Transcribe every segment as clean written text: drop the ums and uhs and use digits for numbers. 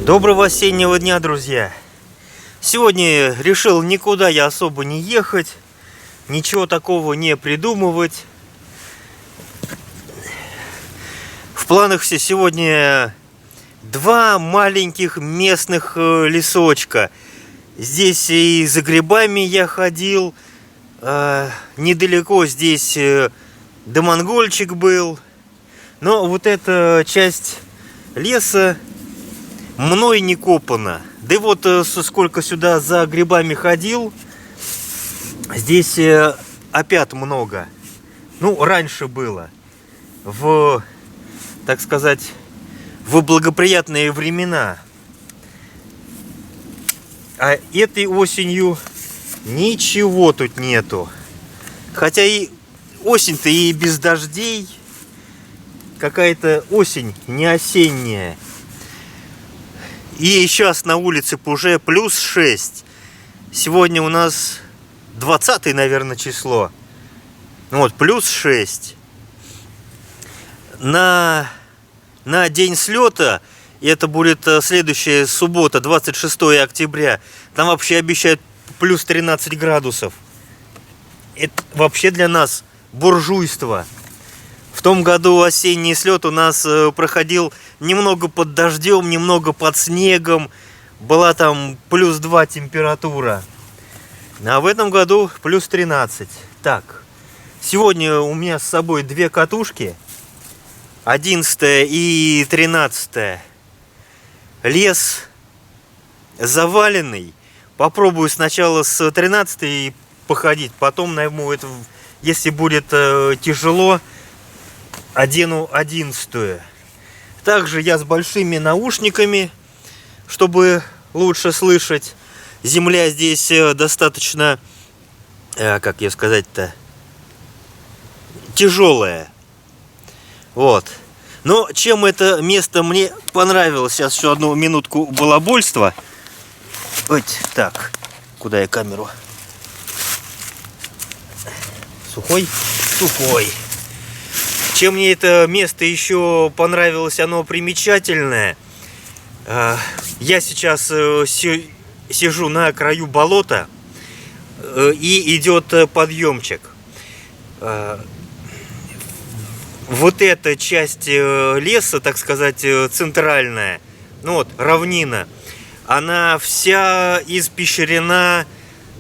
Доброго осеннего дня, друзья! Сегодня решил никуда я особо не ехать, ничего такого не придумывать. В планах сегодня два маленьких местных лесочка. Здесь и за грибами я ходил, недалеко здесь домонгольчик был. Но вот эта часть леса мной не копано. Да и вот сколько сюда за грибами ходил, здесь опять много. Ну, раньше было. Так сказать, в благоприятные времена. А этой осенью ничего тут нету. Хотя и осень-то и без дождей. Какая-то осень не осенняя. И сейчас на улице уже плюс 6. Сегодня у нас 20, наверное, число. Вот, плюс 6. На день слета, это будет следующая суббота, 26 октября, там вообще обещают плюс 13 градусов. Это вообще для нас буржуйство. В том году осенний слет у нас проходил немного под дождем, немного под снегом. Была там плюс 2 температура. А в этом году плюс 13. Так, сегодня у меня с собой две катушки. 11 и 13. Лес заваленный. Попробую сначала с 13 походить. Потом, наверное, если будет тяжело, одену 11. Также я с большими наушниками, чтобы лучше слышать. Земля здесь достаточно, как я сказать-то, тяжелая. Вот. Но чем это место мне понравилось, сейчас еще одну минутку балабольства. Вот так, куда я камеру? Сухой? Сухой. Чем мне это место еще понравилось, оно примечательное. Я сейчас сижу на краю болота, и идет подъемчик. Вот эта часть леса, так сказать, центральная, ну вот, равнина, она вся испещрена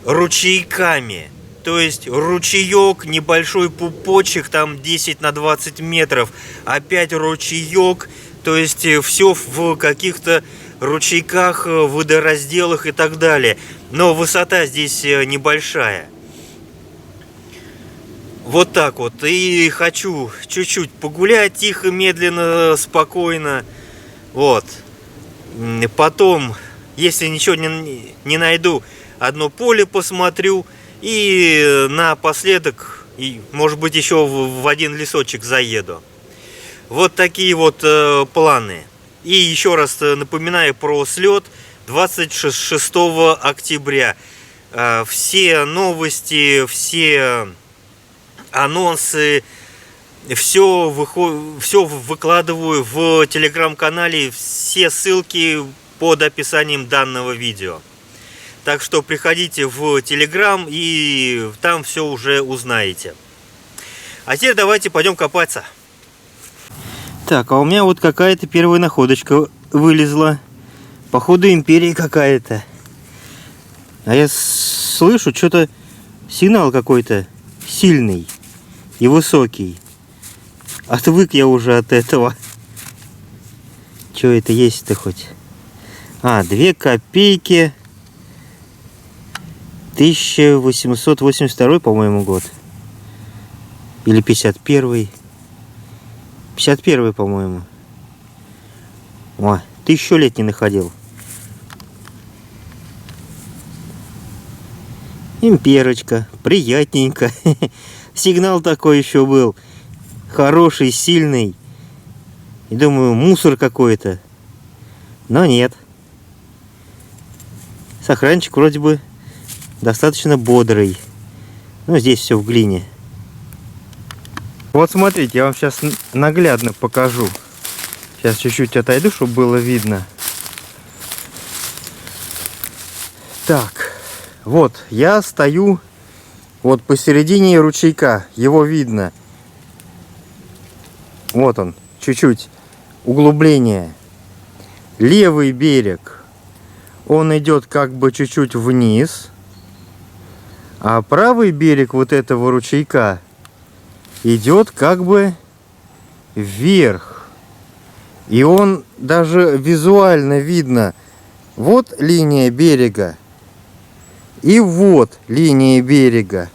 ручейками. То есть ручеек, небольшой пупочек, там 10 на 20 метров, опять ручеек, то есть все в каких-то ручейках, водоразделах и так далее. Но высота здесь небольшая. Вот так вот. И хочу чуть-чуть погулять тихо, медленно, спокойно. Вот. Потом, если ничего не найду, одно поле посмотрю. И напоследок, может быть, еще в один лесочек заеду. Вот такие вот планы. И еще раз напоминаю про слет 26 октября. Все новости, все анонсы, все выкладываю в телеграм-канале. Все ссылки под описанием данного видео. Так что приходите в Телеграм, и там все уже узнаете. А теперь давайте пойдем копаться. Так, а у меня вот какая-то первая находочка вылезла. Походу империя какая-то. А я слышу, что-то сигнал какой-то сильный и высокий. Отвык я уже от этого. Что это есть-то хоть? 2 копейки. 1882, по-моему, год. Или 51. 51, по-моему. 1000 лет не находил. Имперочка. Приятненько. Сигнал такой еще был. Хороший, сильный. И думаю, мусор какой-то. Но нет. Сохранчик вроде бы достаточно бодрый. Но здесь все в глине. Вот смотрите, я вам сейчас наглядно покажу. Сейчас чуть-чуть отойду, чтобы было видно. Так, вот я стою вот посередине ручейка, его видно. Вот он, чуть-чуть углубление. Левый берег, он идет как бы чуть-чуть вниз, а правый берег вот этого ручейка идет как бы вверх. И он даже визуально видно. Вот линия берега. И вот линия берега.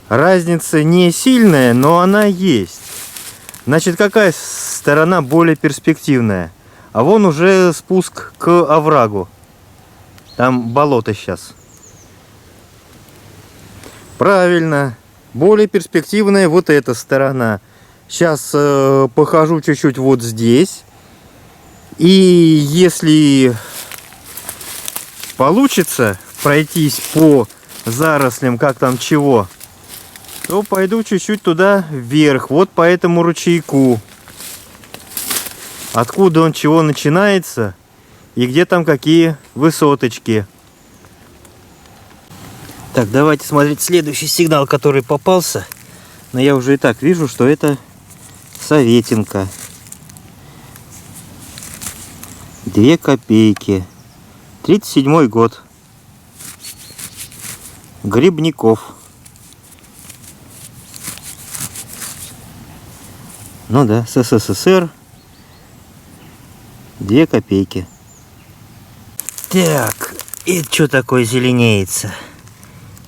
Разница не сильная, но она есть. Значит, какая сторона более перспективная? А вон уже спуск к оврагу. Там болото сейчас. Правильно. Более перспективная вот эта сторона. Сейчас похожу чуть-чуть вот здесь. И если получится пройтись по зарослям, как там чего, то пойду чуть-чуть туда вверх, вот по этому ручейку. Откуда он чего начинается и где там какие высоточки. Так, давайте смотреть следующий сигнал, который попался. Но я уже и так вижу, что это Советинка. 2 копейки. 37-й год. Грибников. Ну да, СССР. 2 копейки. Так, и что такое зеленеется?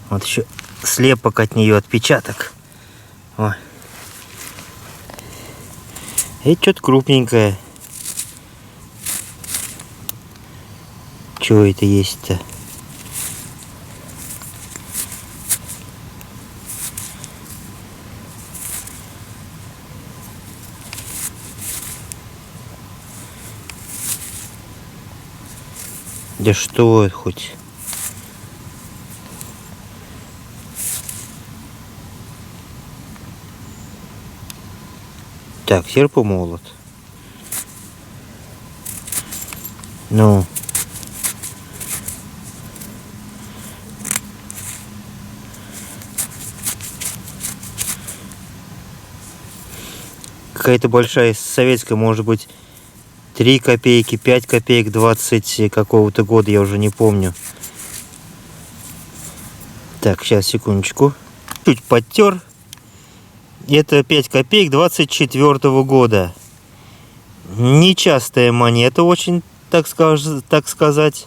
Вот еще слепок от нее, отпечаток. О. И что-то крупненькое. Что это есть-то? Да что это хоть? Так, серп и молот. Ну. Какая-то большая советская, может быть, 3 копейки, 5 копеек, 20 какого-то года, я уже не помню. Так, сейчас, секундочку. Чуть подтер. Это 5 копеек 24-го года. Нечастая монета, очень, так сказать.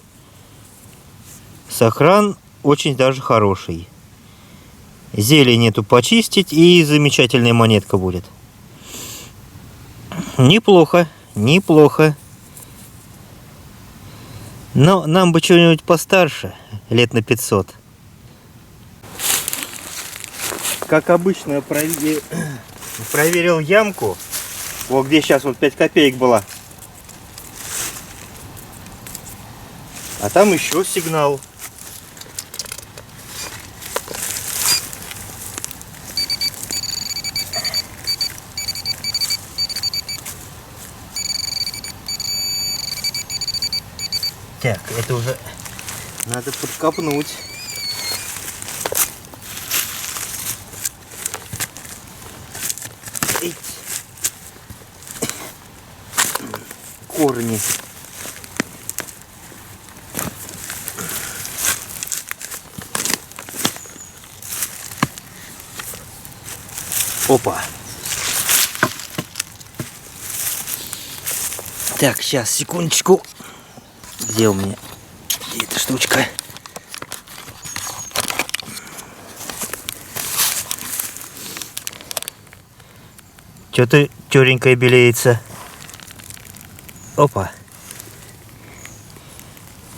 Сохран очень даже хороший. Зелень эту почистить, и замечательная монетка будет. Неплохо, неплохо. Но нам бы что-нибудь постарше, лет на 500. Как обычно, проверил ямку. Вот где сейчас вот 5 копеек была. А там еще сигнал. Так, это уже надо подкопнуть. Корни. Опа. Так, сейчас, секундочку. Где у меня эта штучка? Что-то тёренькое белеется. Опа.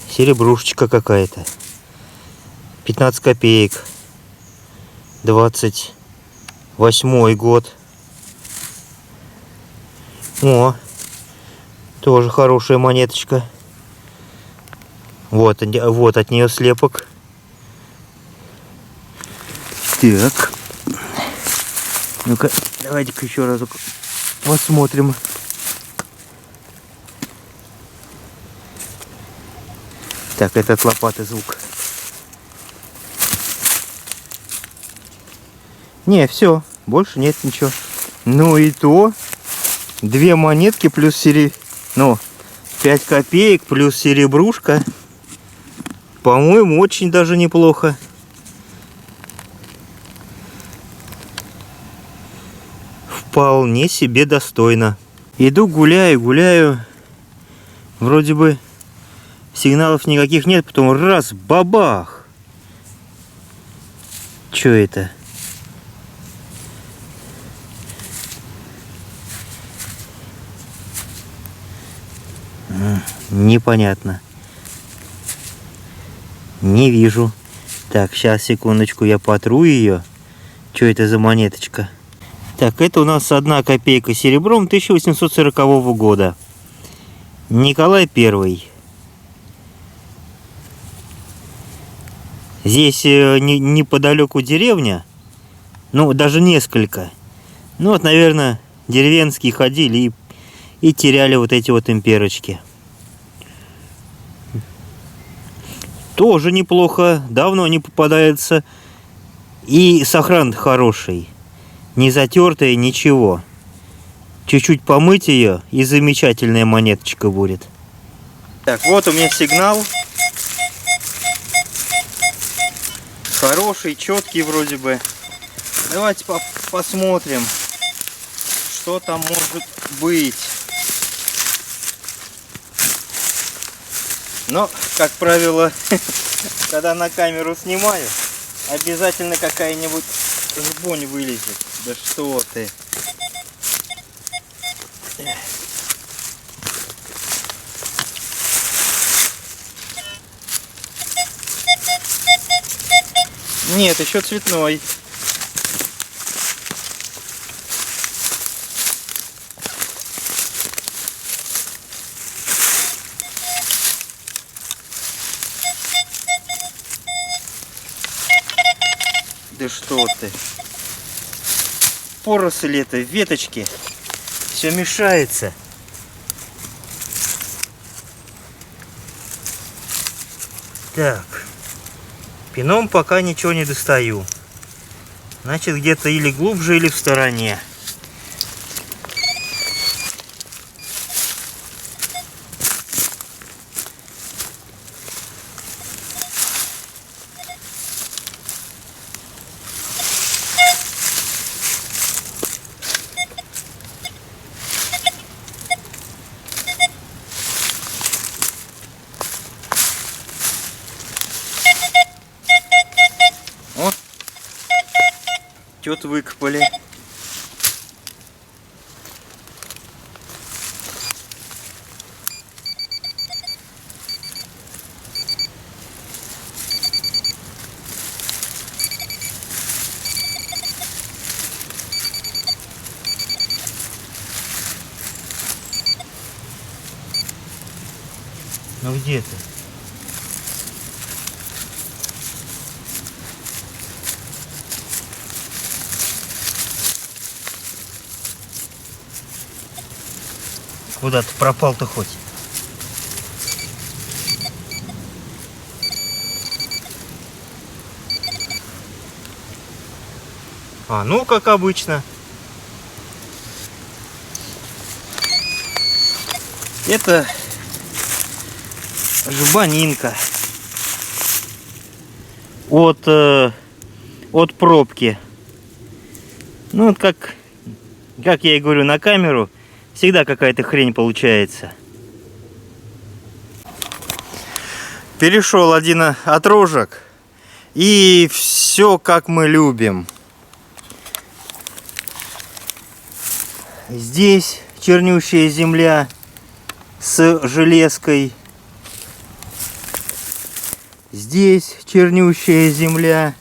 Серебрушечка какая-то. 15 копеек. 28-й год. О, тоже хорошая монеточка. Вот от нее слепок. Так. Ну-ка, давайте-ка еще разок посмотрим. Так, это от лопаты звук. Не, все, больше нет ничего. Ну и то, 2 монетки плюс ну, 5 копеек плюс серебрушка. По-моему, очень даже неплохо. Вполне себе достойно. Иду, гуляю. Вроде бы сигналов никаких нет, потом раз, бабах. Чё это? Непонятно. Не вижу. Так, сейчас, секундочку, я потру ее. Что это за монеточка? Так, это у нас 1 копейка серебром 1840 года. Николай I. Здесь неподалеку деревня. Ну, даже несколько. Ну, вот, наверное, деревенские ходили и теряли вот эти вот имперочки. Тоже неплохо. Давно не попадается. И сохран хороший. Не затертая, ничего. Чуть-чуть помыть ее, и замечательная монеточка будет. Так, вот у меня сигнал. Хороший, четкий вроде бы. Давайте посмотрим, что там может быть. Но, как правило, когда на камеру снимаю, обязательно какая-нибудь жбонь вылезет. Да что ты. Нет, еще цветной. Да что ты. Поросль это, веточки. Все мешается. Так. Пином пока ничего не достаю. Значит, где-то или глубже, или в стороне. Что-то выкопали. Ну где ты? Куда ты пропал-то хоть? А, ну, как обычно. Это жбанинка от пробки. Ну, вот как я и говорю на камеру, всегда какая-то хрень получается. Перешел один отрожек, и все как мы любим. Здесь чернющая земля с железкой. Здесь чернющая земля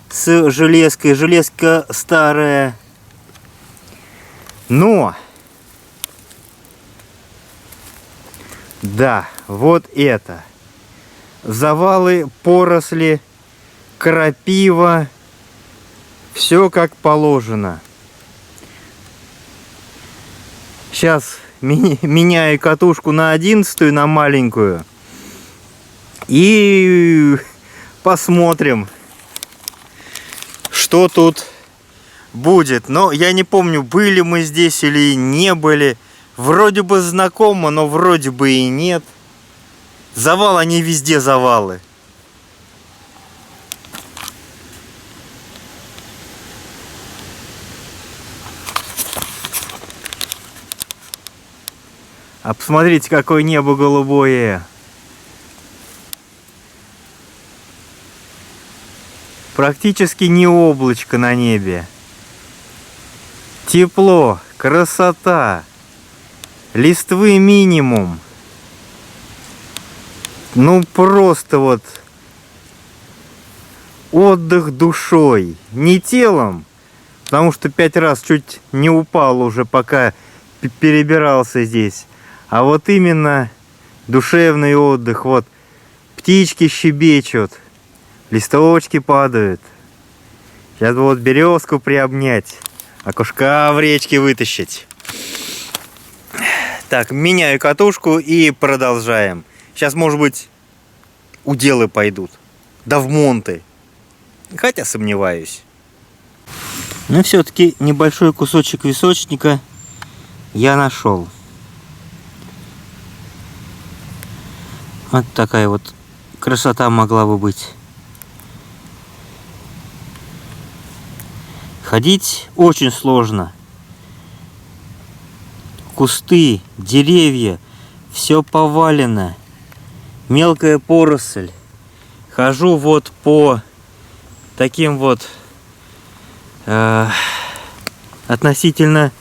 с железкой. Железка старая. Но да, вот это. Завалы, поросли, крапива. Все как положено. Сейчас меняю катушку на 11-ю, на маленькую. И посмотрим, что тут будет. Но я не помню, были мы здесь или не были. Вроде бы знакомо, но вроде бы и нет. Завал, они везде завалы. А посмотрите, какое небо голубое. Практически не облачко на небе. Тепло, красота. Листвы минимум. Ну просто вот отдых душой. Не телом, потому что 5 раз чуть не упал уже, пока перебирался здесь. А вот именно душевный отдых. Вот птички щебечут, листочки падают. Сейчас бы вот березку приобнять, окушка в речке вытащить. Так, меняю катушку и продолжаем. Сейчас, может быть, уделы пойдут. Да в монты. Хотя сомневаюсь. Но все-таки небольшой кусочек височника я нашел. Вот такая вот красота могла бы быть. Ходить очень сложно. Кусты, деревья, все повалено. Мелкая поросль. Хожу вот по таким вот относительно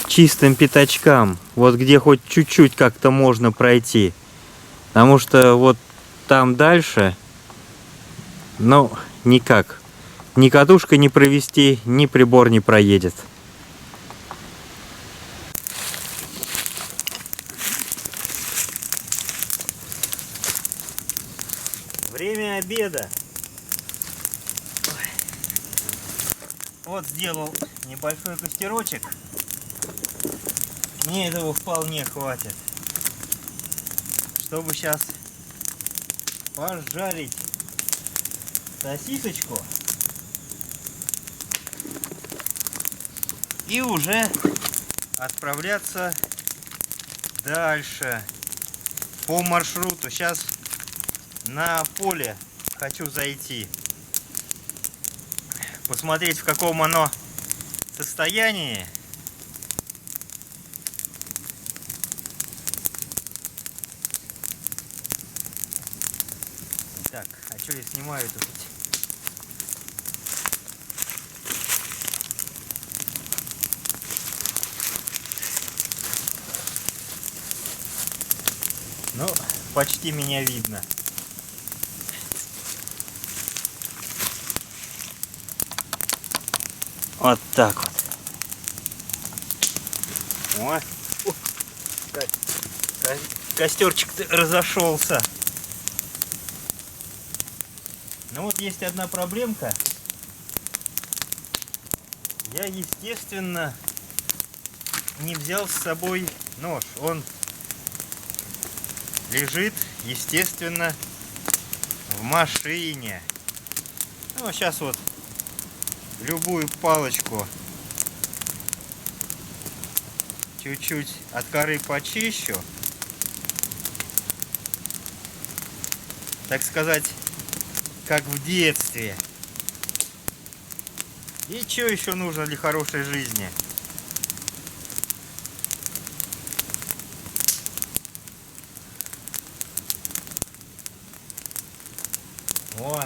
чистым пятачкам. Вот где хоть чуть-чуть как-то можно пройти. Потому что вот там дальше, ну, никак. Ни катушка не провести, ни прибор не проедет. Время обеда. Вот сделал небольшой костерочек. Мне этого вполне хватит, чтобы сейчас пожарить сосисочку и уже отправляться дальше по маршруту. Сейчас на поле хочу зайти, посмотреть, в каком оно состоянии. Так, а что я снимаю-то тут? Ну, почти меня видно. Вот так вот. О, костерчик разошелся. Ну вот есть одна проблемка. Я, естественно, не взял с собой нож. Он лежит, естественно, в машине. Ну, сейчас вот любую палочку чуть-чуть от коры почищу. Так сказать, как в детстве. И что еще нужно для хорошей жизни? О!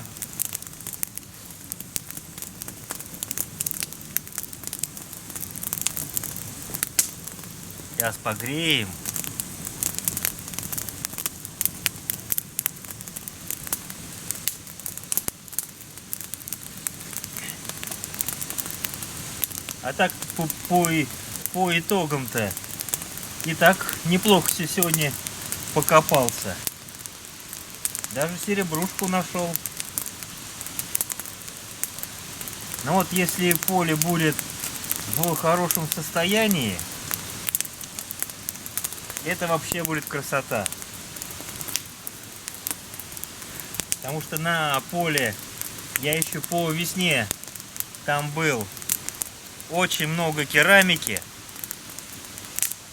Сейчас погреем. А так по итогам-то и так неплохо сегодня покопался. Даже серебрушку нашел. Но вот если поле будет в хорошем состоянии, это вообще будет красота. Потому что на поле я еще по весне там был. очень много керамики,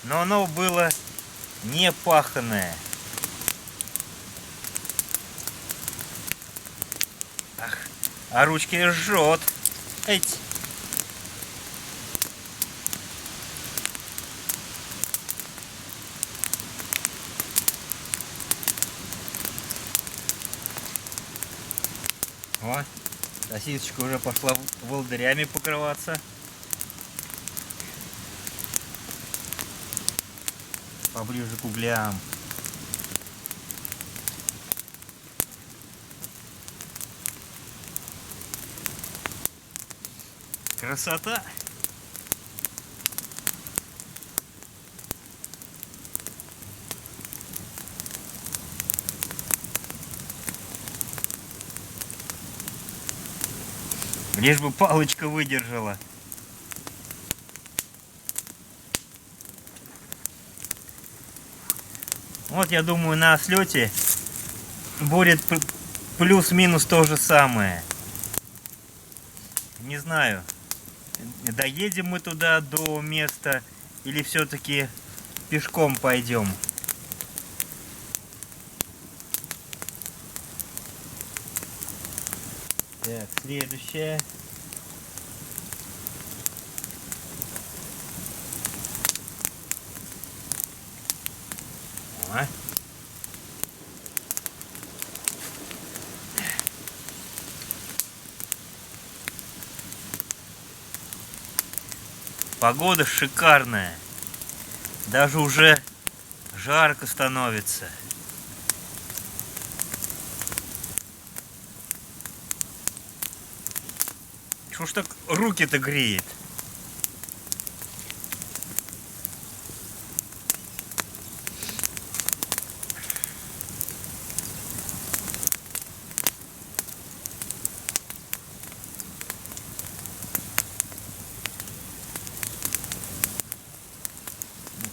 но оно было не паханое. Ах, а ручки жжет. Эть. О, сосисочка уже пошла волдырями покрываться. Поближе к углям. Красота! Лишь бы палочка выдержала. Вот я думаю, на слете будет плюс-минус то же самое. Не знаю, доедем мы туда до места или все-таки пешком пойдем. Так, следующая. О. Погода шикарная. Даже уже жарко становится. Что ж так руки-то греет?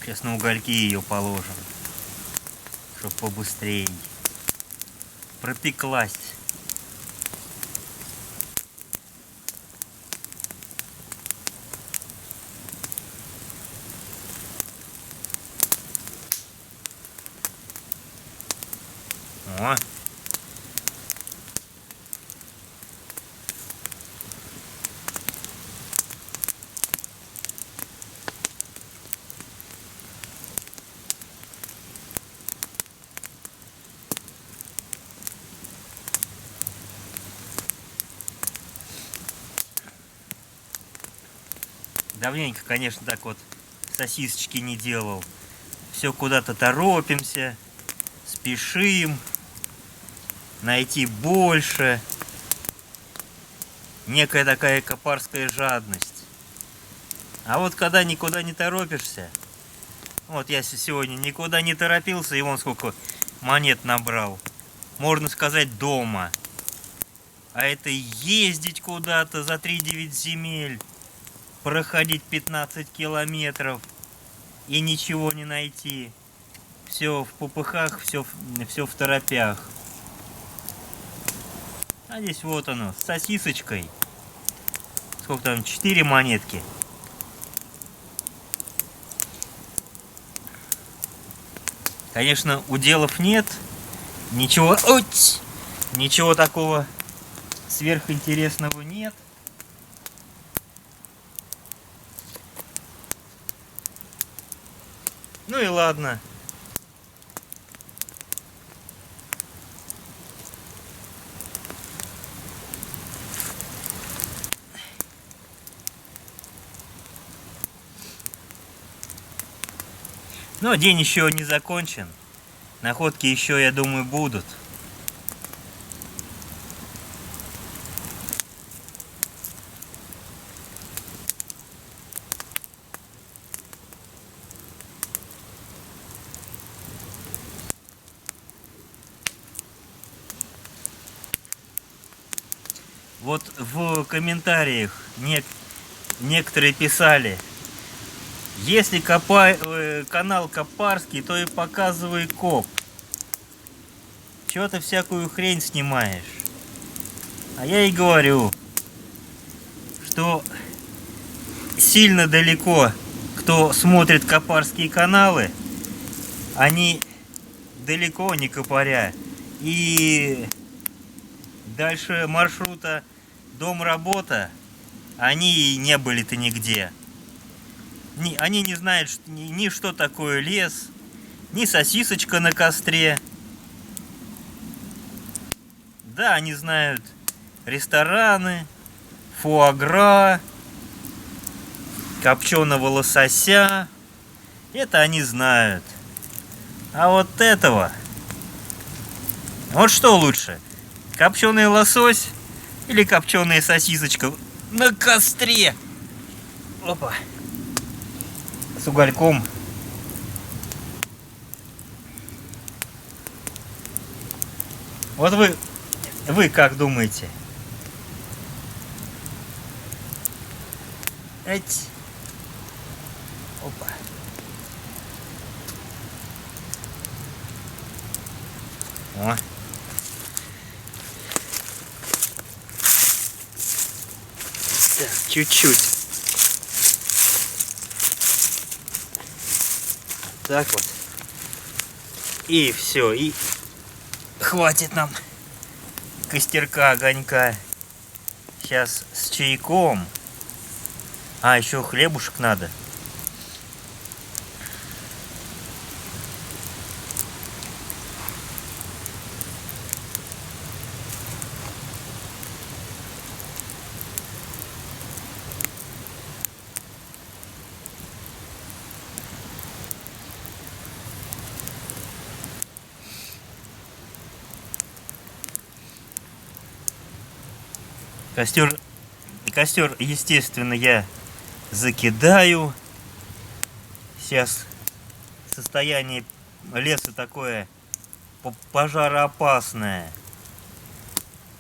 Сейчас на угольки ее положим, чтоб побыстрее пропеклась. О. Давненько, конечно, так вот сосисочки не делал. Все куда-то торопимся, спешим найти больше. Некая такая копарская жадность. А вот когда никуда не торопишься, вот я сегодня никуда не торопился, и вон сколько монет набрал. Можно сказать, дома. А это ездить куда-то за 3-9 земель, проходить 15 километров и ничего не найти. Все в попыхах, все в торопях. А здесь вот оно, с сосисочкой. Сколько там, 4 монетки. Конечно, уделов нет. Ничего, ничего такого сверхинтересного нет. Ну и ладно. Но день еще не закончен. Находки еще, я думаю, будут. Вот в комментариях некоторые писали: если канал Копарский, то и показывай коп. Чего ты всякую хрень снимаешь? А я и говорю, что сильно далеко, кто смотрит копарские каналы, они далеко не копаря. И дальше маршрута дом-работа они не были-то нигде. Они не знают ни что такое лес, ни сосисочка на костре. Да, они знают рестораны, фуагра, копченого лосося. Это они знают. А вот этого... Вот что лучше? Копченый лосось или копченая сосисочка на костре? Опа. С угольком. Вот вы как думаете? Эть. Опа. О. Так, чуть-чуть. Так вот. И все, и хватит нам костерка, огонька. Сейчас с чайком. А, еще хлебушек надо. Костер, естественно, я закидаю. Сейчас состояние леса такое пожароопасное.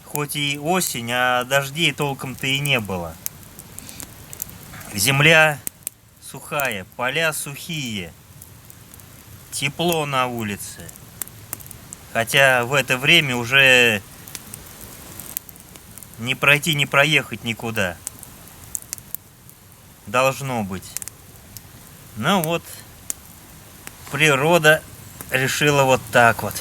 Хоть и осень, а дождей толком-то и не было. Земля сухая, поля сухие. Тепло на улице. Хотя в это время уже не пройти, не проехать никуда. Должно быть. Ну вот, природа решила вот так вот.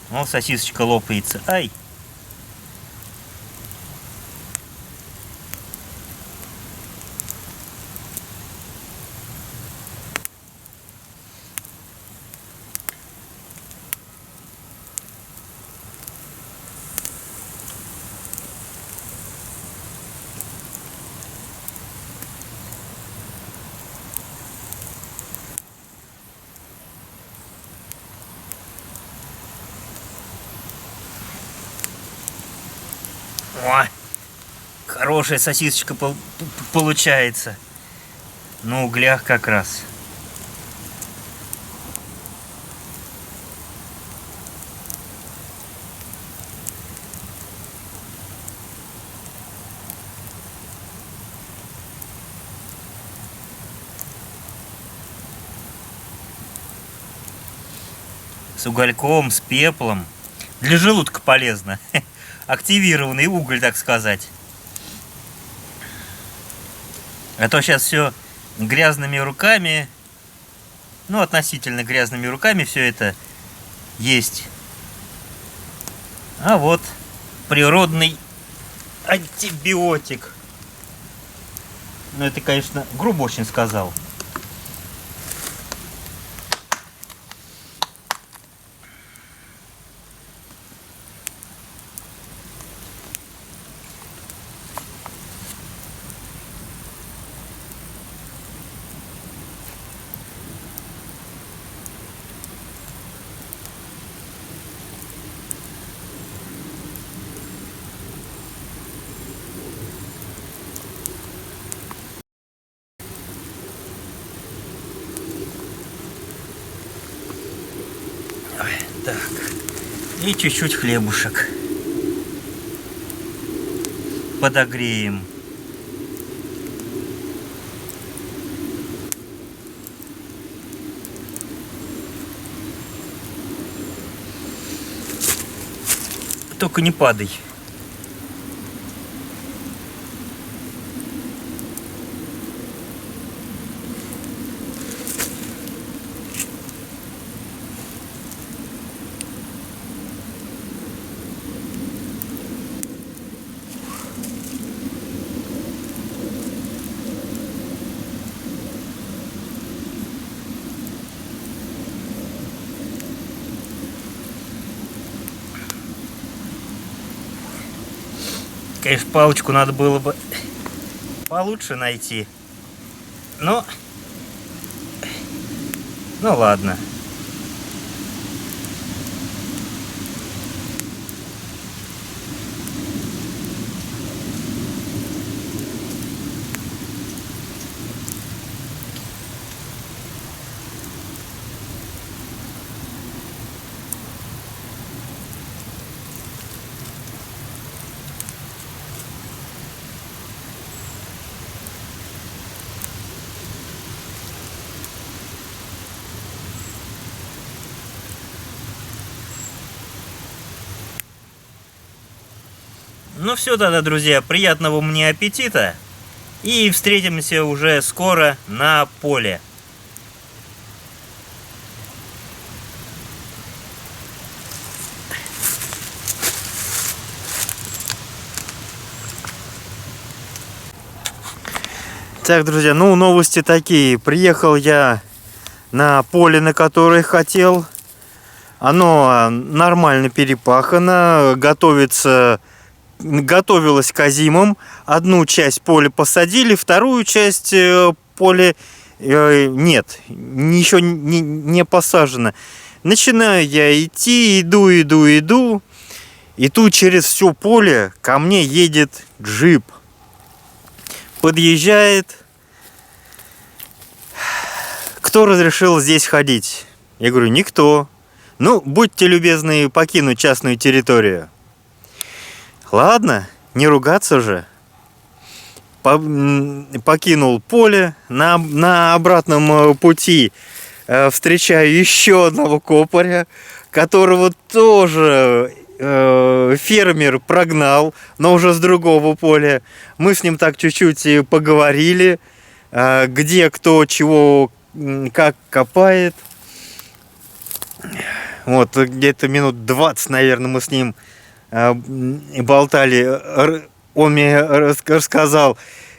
О, сосисочка лопается. Ай! О, хорошая сосисочка получается. На углях как раз. С угольком, с пеплом. Для желудка полезно. Активированный уголь, так сказать. А то сейчас все грязными руками, ну, относительно грязными руками все это есть. А вот природный антибиотик. Ну, это, конечно, грубо очень сказал. Так, и чуть-чуть хлебушек подогреем. Только не падай. Конечно, палочку надо было бы получше найти. Но... Ну ладно. Ну все тогда, друзья, приятного мне аппетита. И встретимся уже скоро на поле. Так, друзья, ну новости такие. Приехал я на поле, на которое хотел. Оно нормально перепахано, готовилось к озимам. Одну часть поля посадили, вторую часть поля нет, ничего не посажено. Начинаю я идти, иду. И тут через все поле ко мне едет джип. Подъезжает. Кто разрешил здесь ходить? Я говорю, никто. Ну, будьте любезны покинуть частную территорию. Ладно, не ругаться же. Покинул поле. На обратном пути встречаю еще одного копаря, которого тоже фермер прогнал, но уже с другого поля. Мы с ним так чуть-чуть поговорили, где кто чего как копает. Вот где-то минут 20, наверное, мы с ним болтали. Он мне рассказал: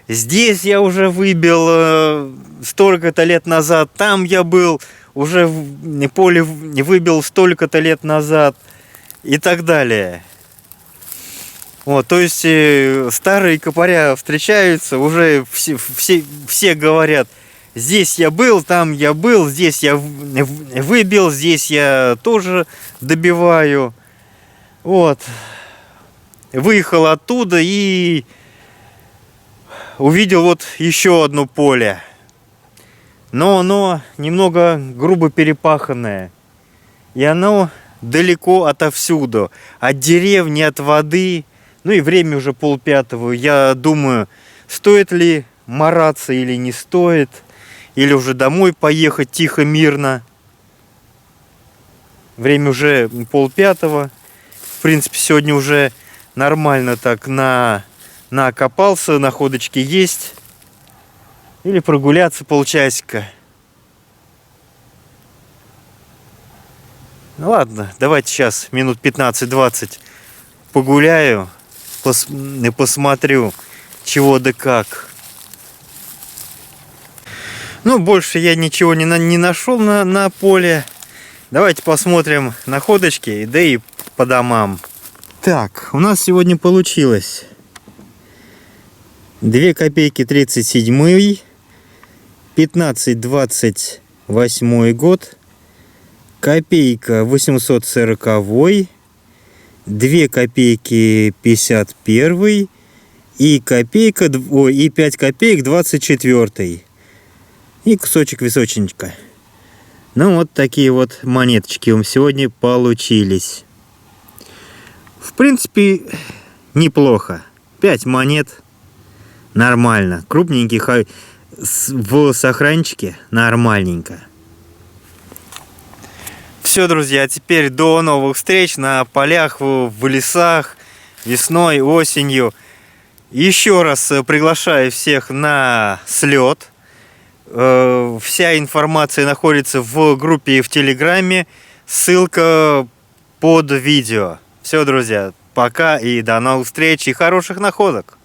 здесь я уже выбил столько-то лет назад, там я был, уже поле выбил столько-то лет назад и так далее. Вот, то есть старые копаря встречаются, уже все говорят: здесь я был, там я был, здесь я выбил, здесь я тоже добиваю. Вот. Выехал оттуда и увидел вот еще одно поле. Но оно немного грубо перепаханное. И оно далеко отовсюду. От деревни, от воды. Ну и время уже 4:30. Я думаю, стоит ли мараться или не стоит. Или уже домой поехать тихо, мирно. Время уже 4:30. В принципе, сегодня уже нормально так накопался, находочки есть. Или прогуляться полчасика. Ну ладно, давайте сейчас минут 15-20 погуляю, посмотрю, чего да как. Ну, больше я ничего не нашел на поле. Давайте посмотрим находочки, да и по домам. Так, у нас сегодня получилось 2 копейки 37, 15-28 год, копейка 840, 2 копейки 51 и копейка, и 5 копеек 24. И кусочек височничка. Ну, вот такие вот монеточки у меня сегодня получились. В принципе, неплохо. 5 монет. Нормально. Крупненьких в сохранчике нормальненько. Все, друзья, теперь до новых встреч на полях, в лесах, весной, осенью. Еще раз приглашаю всех на слет. Вся информация находится в группе в Телеграме. Ссылка под видео. Все, друзья, пока и до новых встреч и хороших находок.